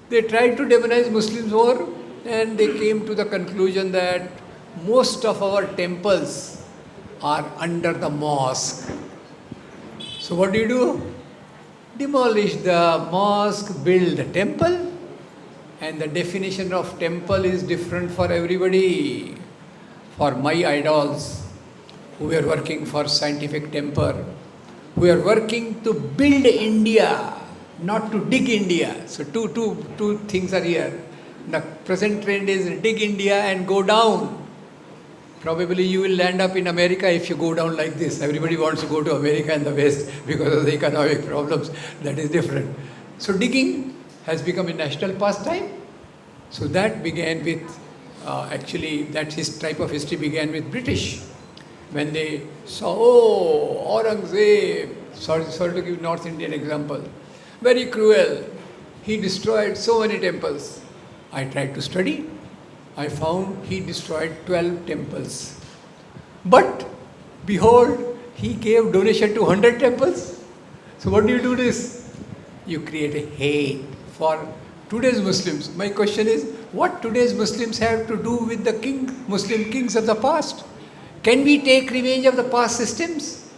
They tried to demonize Muslims more, and they came to the conclusion that most of our temples are under the mosque. So what do? Demolish the mosque, build the temple, and the definition of temple is different for everybody. For my idols, who were working for scientific temper, who are working to build India, not to dig India. So two things are here. The present trend is dig India and go down. Probably you will land up in America if you go down like this. Everybody wants to go to America and the West because of the economic problems. That is different. So digging has become a national pastime. So that began with, that type of history began with British. When they saw, Aurangzeb, sorry to give North Indian example, very cruel. He destroyed so many temples. I tried to study. I found he destroyed 12 temples. But behold, he gave donation to 100 temples. So what do you do this? You create a hate for today's Muslims. My question is, what today's Muslims have to do with the Muslim kings of the past? Can we take revenge of the past systems?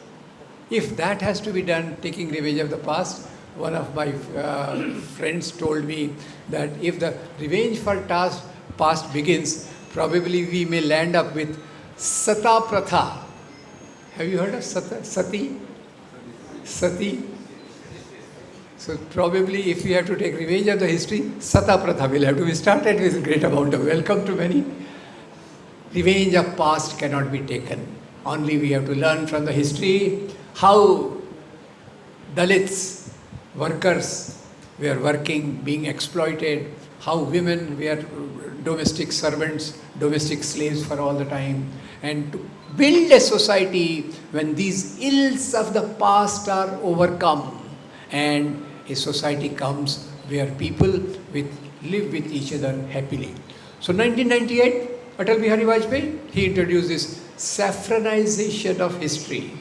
If that has to be done, taking revenge of the past, one of my friends told me that if the revenge for past begins, probably we may land up with Sata Pratha. Have you heard of Sati? So probably if we have to take revenge of the history, Sata Pratha will have to be started with a great amount of welcome to many. Revenge of past cannot be taken. Only we have to learn from the history how Dalits, workers, were working, being exploited, how women were domestic servants, domestic slaves for all the time, and to build a society when these ills of the past are overcome and a society comes where people live with each other happily. So 1998, Atal Bihari Vajpayee, he introduced this saffronization of history.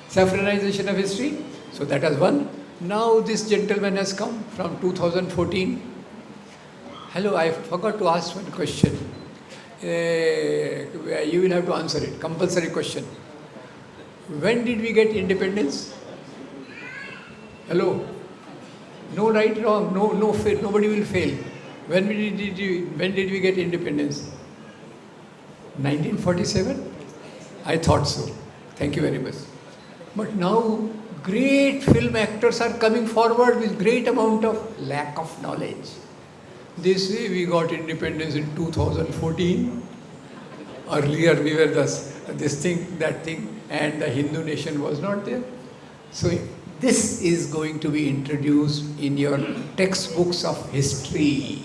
Saffronization of history, so that was one. Now this gentleman has come from 2014. Hello, I forgot to ask one question. You will have to answer it, compulsory question. When did we get independence? Hello? No right, wrong, no fail, nobody will fail. When did we get independence? 1947? I thought so. Thank you very much. But now great film actors are coming forward with great amount of lack of knowledge. They say we got independence in 2014. Earlier we were this thing, that thing, and the Hindu nation was not there. So this is going to be introduced in your textbooks of history.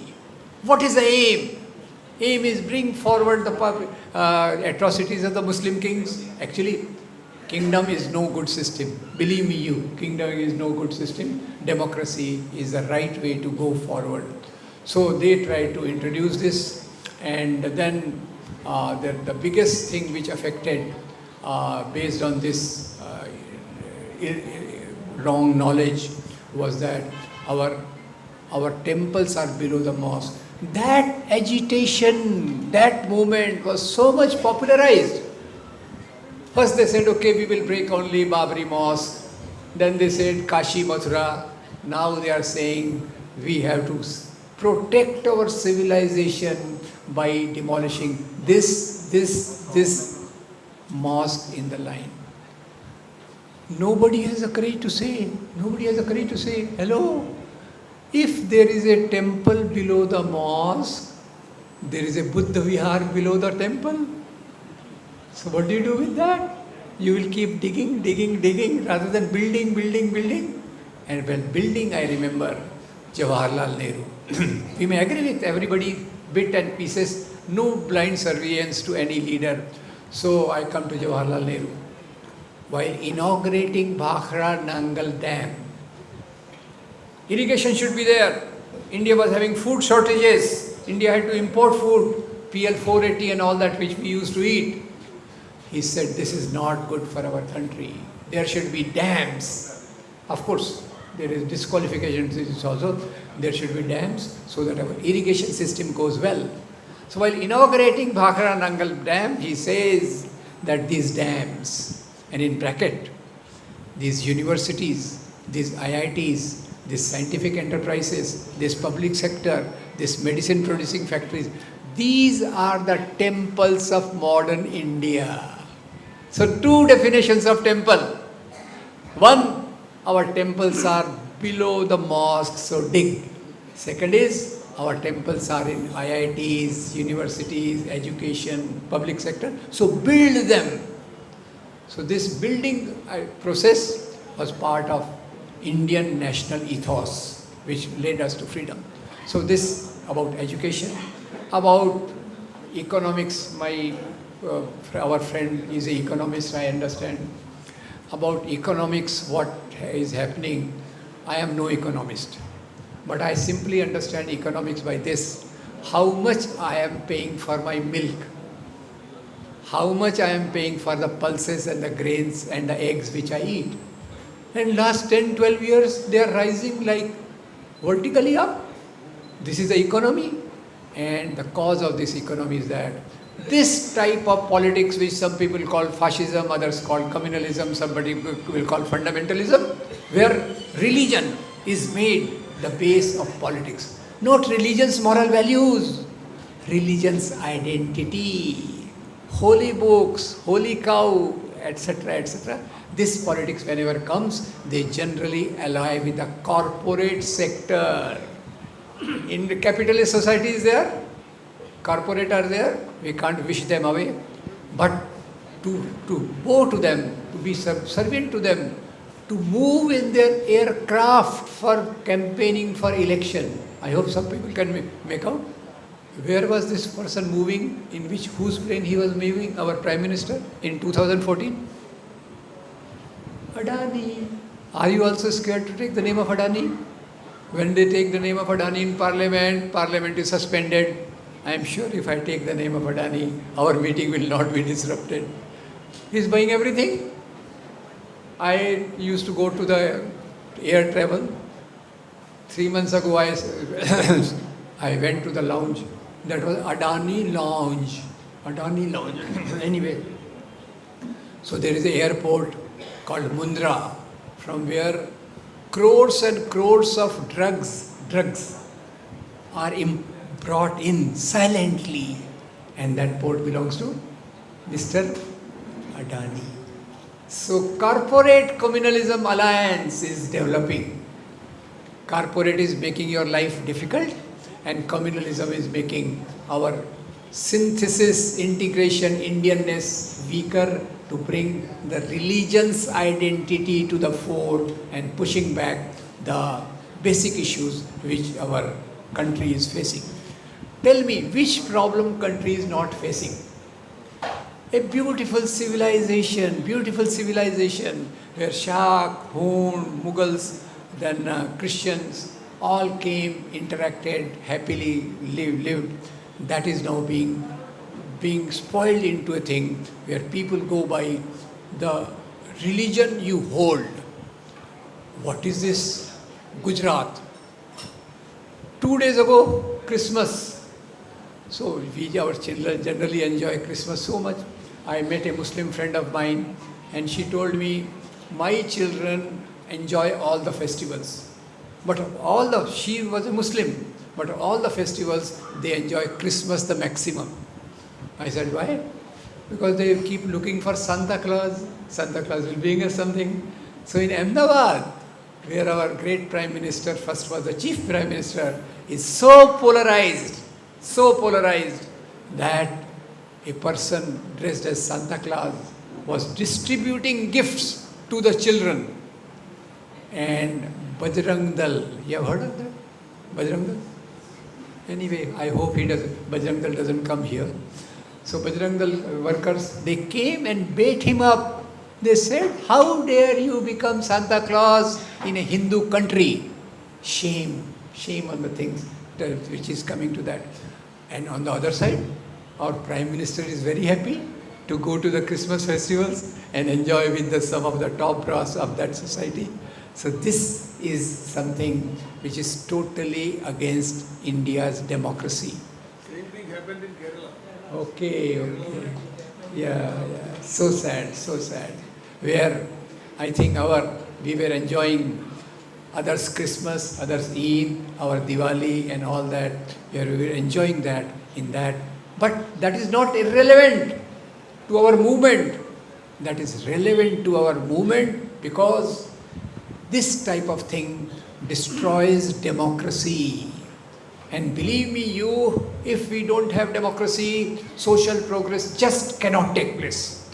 What is the aim? Aim is bring forward the atrocities of the Muslim kings. Actually, kingdom is no good system. Believe me, kingdom is no good system. Democracy is the right way to go forward. So they tried to introduce this, and then the biggest thing which affected, based on this wrong knowledge, was that our temples are below the mosque. That agitation, that movement was so much popularized. First they said, okay, we will break only Babri Mosque. Then they said Kashi Mathura. Now they are saying we have to protect our civilization by demolishing this mosque in the line. Nobody has a courage to say. Hello, if there is a temple below the mosque, there is a Buddha Vihar below the temple. So what do you do with that? You will keep digging rather than building. And when building, I remember Jawaharlal Nehru. We may agree with everybody, bit and pieces, no blind surveillance to any leader. So I come to Jawaharlal Nehru. While inaugurating Bhakhra Nangal Dam, irrigation should be there. India was having food shortages. India had to import food, PL 480 and all that which we used to eat. He said, this is not good for our country. There should be dams. Of course, there is disqualification. This is also, there should be dams so that our irrigation system goes well. So while inaugurating Bhakra Nangal Dam, he says that these dams, and in bracket, these universities, these IITs, these scientific enterprises, this public sector, this medicine producing factories, these are the temples of modern India. So two definitions of temple. One, our temples are below the mosque, so dig. Second is, our temples are in IITs, universities, education, public sector, so build them. So this building process was part of Indian national ethos, which led us to freedom. So this about education, about economics, our friend is an economist, I understand. About economics, what is happening, I am no economist. But I simply understand economics by this: how much I am paying for my milk, how much I am paying for the pulses and the grains and the eggs which I eat. And last 10, 12 years, they are rising like vertically up. This is the economy. And the cause of this economy is that this type of politics, which some people call fascism, others call communalism, somebody will call fundamentalism, where religion is made the base of politics. Not religion's moral values, religion's identity, holy books, holy cow, etc., etc. This politics, whenever comes, they generally ally with the corporate sector. In the capitalist society is there, corporate are there, we can't wish them away. But to bow to them, to be subservient to them, to move in their aircraft for campaigning for election. I hope some people can make out. Where was this person moving? In whose plane he was moving? Our Prime Minister in 2014? Adani. Are you also scared to take the name of Adani? When they take the name of Adani in Parliament, Parliament is suspended. I am sure if I take the name of Adani, our meeting will not be disrupted. He is buying everything. I used to go to the air travel. 3 months ago, I went to the lounge. That was Adani Lounge. Adani Lounge. Anyway, so there is an airport called Mundra, from where crores and crores of drugs are brought in silently, and that port belongs to Mr. Adani. So corporate communalism alliance is developing. Corporate is making your life difficult, and communalism is making our synthesis, integration, Indianness weaker, to bring the religion's identity to the fore and pushing back the basic issues which our country is facing. Tell me, which problem country is not facing? A beautiful civilization where Shak, Hun, Mughals, then Christians all came, interacted, happily lived. That is now being spoiled into a thing where people go by the religion you hold. What is this? Gujarat. 2 days ago, Christmas. So our children generally enjoy Christmas so much. I met a Muslim friend of mine, and she told me, my children enjoy all the festivals. But she was a Muslim, but all the festivals, they enjoy Christmas the maximum. I said, why? Because they keep looking for Santa Claus. Santa Claus will bring us something. So in Ahmedabad, where our great Prime Minister, first was the Chief Prime Minister, is so polarized that a person dressed as Santa Claus was distributing gifts to the children. And Bajrang Dal, you have heard of that? Bajrang Dal? Anyway, I hope Bajrang Dal doesn't come here. So Bajrang Dal workers, they came and beat him up. They said, how dare you become Santa Claus in a Hindu country? Shame on the things which is coming to that. And on the other side, our Prime Minister is very happy to go to the Christmas festivals and enjoy with some of the top brass of that society. So this is something which is totally against India's democracy. Same thing happened in Kerala. Okay, okay. Yeah. So sad, so sad. Where I think we were enjoying others' Christmas, others' Eid, our Diwali and all that. We were enjoying that in that. But that is not irrelevant to our movement. That is relevant to our movement because this type of thing destroys democracy. And believe me, if we don't have democracy, social progress just cannot take place.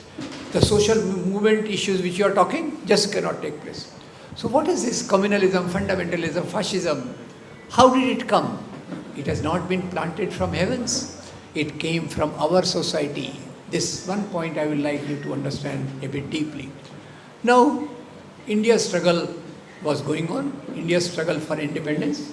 The social movement issues which you are talking just cannot take place. So what is this communalism, fundamentalism, fascism? How did it come? It has not been planted from heavens. It came from our society. This one point I would like you to understand a bit deeply. Now, India's struggle was going on. India's struggle for independence,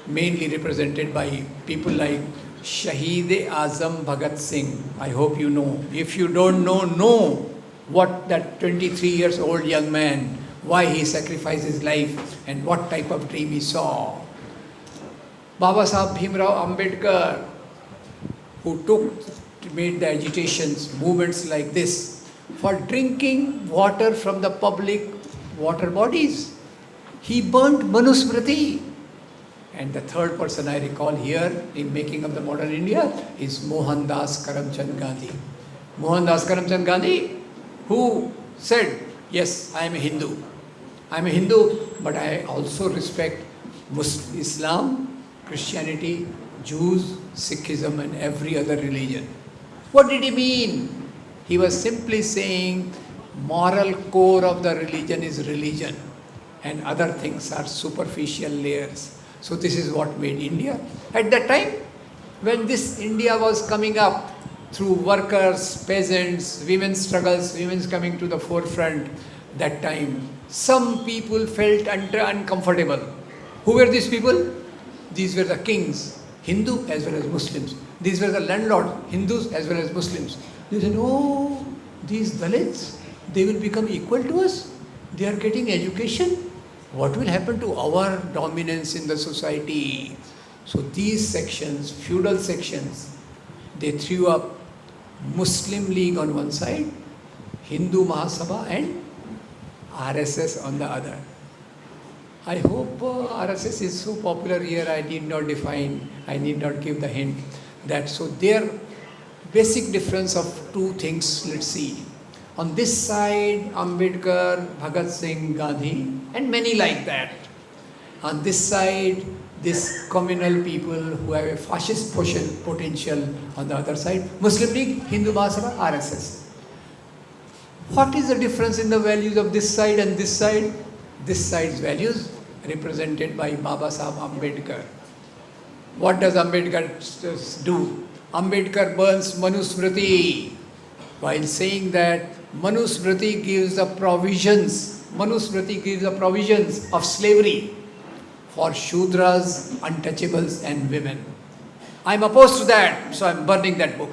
mainly represented by people like Shaheed-e-Azam Bhagat Singh. I hope you know. If you don't know what that 23 years old young man, why he sacrificed his life and what type of dream he saw. Baba Sahib Bhimrao Ambedkar, who made the agitations, movements like this, for drinking water from the public water bodies. He burnt Manusmriti. And the third person I recall here in making of the modern India is Mohandas Karamchand Gandhi. Mohandas Karamchand Gandhi, who said, yes, I am a Hindu. I am a Hindu, but I also respect Islam, Christianity, Jews, Sikhism and every other religion. What did he mean? He was simply saying moral core of the religion is religion and other things are superficial layers. So this is what made India. At that time, when this India was coming up through workers, peasants, women's struggles, women's coming to the forefront, that time, some people felt uncomfortable. Who were these people? These were the kings, Hindu as well as Muslims. These were the landlords, Hindus as well as Muslims. They said, oh, these Dalits, they will become equal to us. They are getting education. What will happen to our dominance in the society? So these sections, feudal sections, they threw up Muslim League on one side, Hindu Mahasabha and RSS on the other. I hope RSS is so popular here, I need not define, I need not give the hint. That so their basic difference of two things, let's see. On this side, Ambedkar, Bhagat Singh, Gandhi, and many like that. On this side, this communal people who have a fascist potential. On the other side, Muslim League, Hindu Mahasabha, RSS. What is the difference in the values of this side and this side? This side's values represented by Baba Sahib Ambedkar. What does Ambedkar do? Ambedkar burns Manusmriti while saying that Manusmriti gives the provisions of slavery for Shudras, untouchables and women. I am opposed to that, so I am burning that book.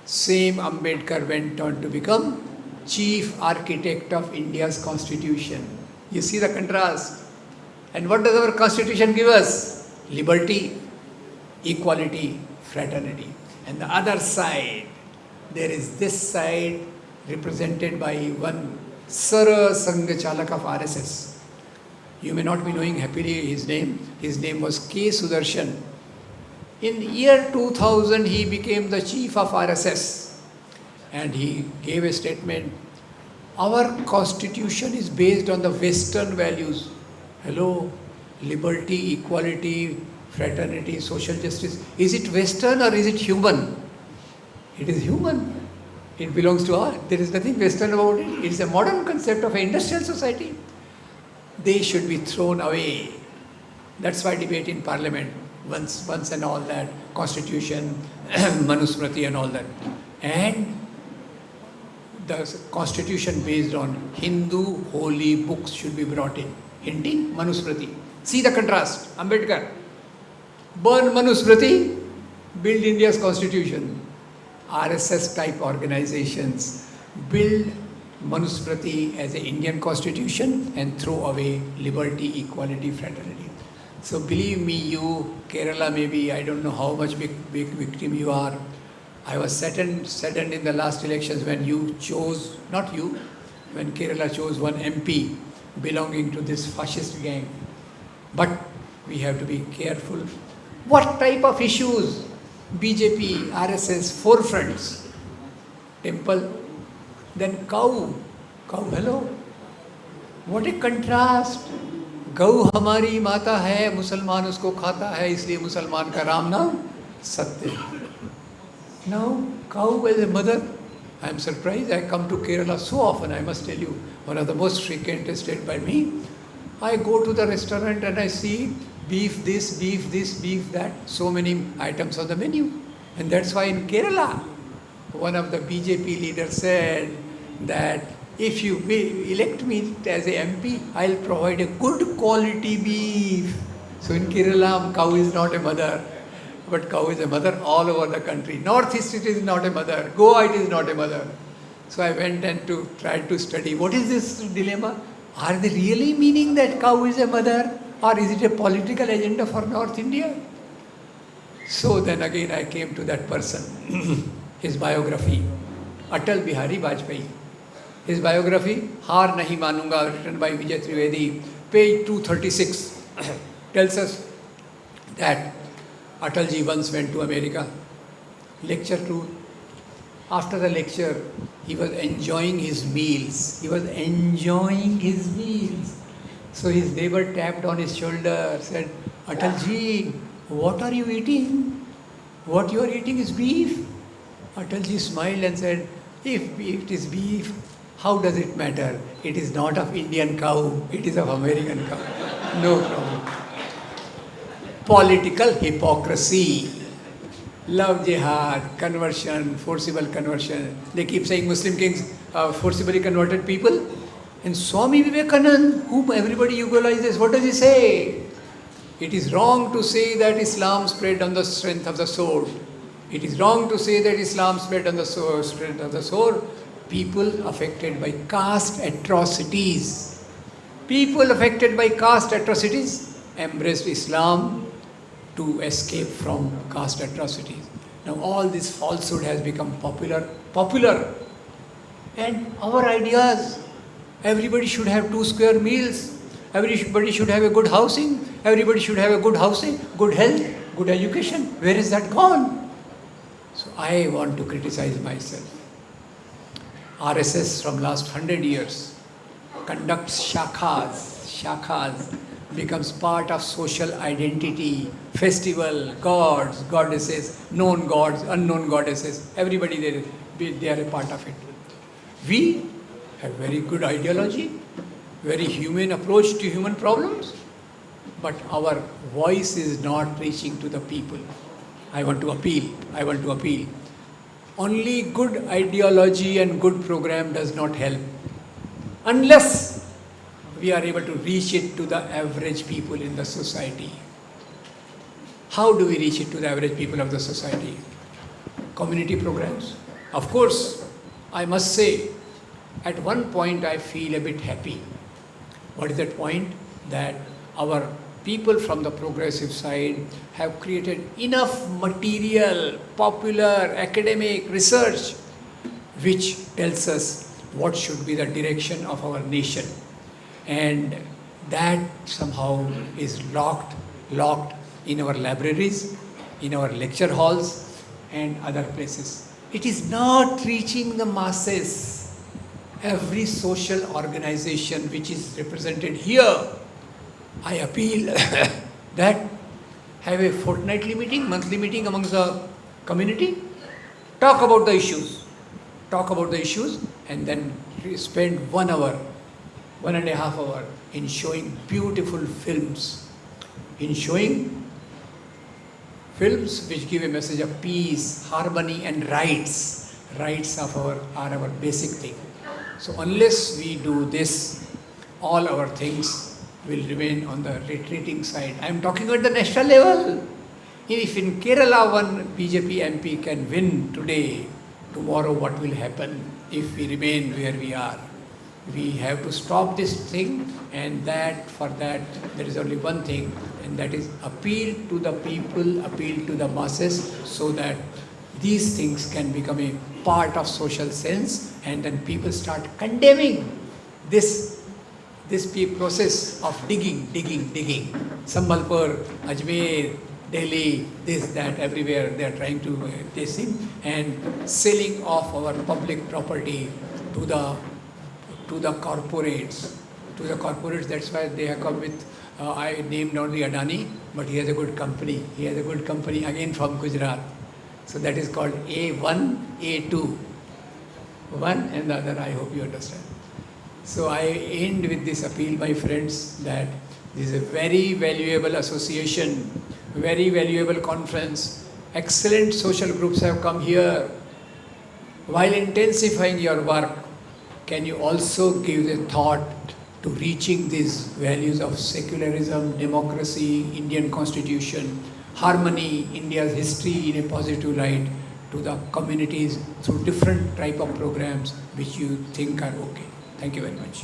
Same Ambedkar went on to become chief architect of India's constitution. You see the contrast. And what does our constitution give us? Liberty, equality, fraternity. And the other side, there is this side represented by one Sara Sangachalak of RSS. You may not be knowing happily his name. His name was K. Sudarshan. In year 2000, he became the chief of RSS. And he gave a statement, our constitution is based on the Western values. Hello, liberty, equality, fraternity, social justice. Is it Western or is it human? It is human. It belongs to us. There is nothing Western about it. It is a modern concept of an industrial society. They should be thrown away. That's why debate in parliament, once and all that, constitution, Manusmriti and all that. And the constitution based on Hindu holy books should be brought in. Hindi, Manusmriti. See the contrast. Ambedkar. Burn Manusmriti, build India's constitution. RSS type organizations build Manusmriti as an Indian constitution and throw away liberty, equality, fraternity. So believe me, you, Kerala maybe, I don't know how much big victim you are. I was saddened in the last elections when you chose, not you, when Kerala chose one MP belonging to this fascist gang. But we have to be careful. What type of issues? BJP, RSS, forefronts. Temple, then cow. Cow, hello. What a contrast. गौ हमारी माता है, मुसलमान उसको खाता है, इसलिए मुसलमान का राम नाम सत्य है. Now, cow as a mother, I am surprised. I come to Kerala so often, I must tell you, one of the most frequent stayed by me. I go to the restaurant and I see beef this, beef that, so many items on the menu. And that's why in Kerala, one of the BJP leaders said that if you elect me as a MP, I'll provide a good quality beef. So in Kerala, cow is not a mother, but cow is a mother all over the country. Northeast it is not a mother, Goa it is not a mother. So I went and tried to study, what is this dilemma? Are they really meaning that cow is a mother, or is it a political agenda for North India? So then again I came to that person, his biography, Atal Bihari Vajpayee. His biography, Har Nahi Manunga, written by Vijay Trivedi, page 236, tells us that Atalji once went to America, lecture tour. After the lecture, he was enjoying his meals. So his neighbor tapped on his shoulder, said, Atalji, what are you eating? What you are eating is beef. Atalji smiled and said, if it is beef, how does it matter? It is not of Indian cow, it is of American cow. No problem. Political hypocrisy. Love jihad, conversion, forcible conversion. They keep saying Muslim kings forcibly converted people. And Swami Vivekananda, whom everybody equalizes, what does he say? It is wrong to say that Islam spread on the strength of the sword. It is wrong to say that Islam spread on the strength of the sword. People affected by caste atrocities. People affected by caste atrocities embraced Islam to escape from caste atrocities. Now all this falsehood has become popular. And our ideas, everybody should have 2 square meals, everybody should have a good housing, everybody should have a good housing, good health, good education. Where is that gone? So I want to criticize myself. RSS from last 100 years conducts shakhas, becomes part of social identity, festival, gods, goddesses, known gods, unknown goddesses, everybody they are a part of it. We have very good ideology, very humane approach to human problems, but our voice is not reaching to the people. I want to appeal. Only good ideology and good program does not help unless we are able to reach it to the average people in the society. How do we reach it to the average people of the society? Community programs. Of course, I must say, at one point I feel a bit happy. What is that point? That our people from the progressive side have created enough material, popular, academic research, which tells us what should be the direction of our nation. And that somehow is locked in our libraries, in our lecture halls and other places. It is not reaching the masses. Every social organization which is represented here, I appeal that have a fortnightly meeting, monthly meeting amongst the community, talk about the issues and then spend 1 hour, 1.5 hours in showing beautiful films, which give a message of peace, harmony and rights. Rights are our basic thing. So unless we do this, all our things will remain on the retreating side. I am talking at the national level. If in Kerala one BJP MP can win today, tomorrow what will happen if we remain where we are? we have to stop this thing, and for that there is only one thing, and that is appeal to the people, appeal to the masses, so that these things can become a part of social sense, and then people start condemning this process of digging. Sambalpur, Ajmer, Delhi, this, that, everywhere they are trying to this thing, and selling off our public property to the corporates. That's why they have come with, I named not the Adani, but he has a good company. He has a good company again from Gujarat. So that is called A1, A2. One and the other, I hope you understand. So I end with this appeal, my friends, that this is a very valuable association, very valuable conference. Excellent social groups have come here. While intensifying your work, can you also give a thought to reaching these values of secularism, democracy, Indian constitution, harmony, India's history in a positive light to the communities through different type of programs which you think are okay. Thank you very much.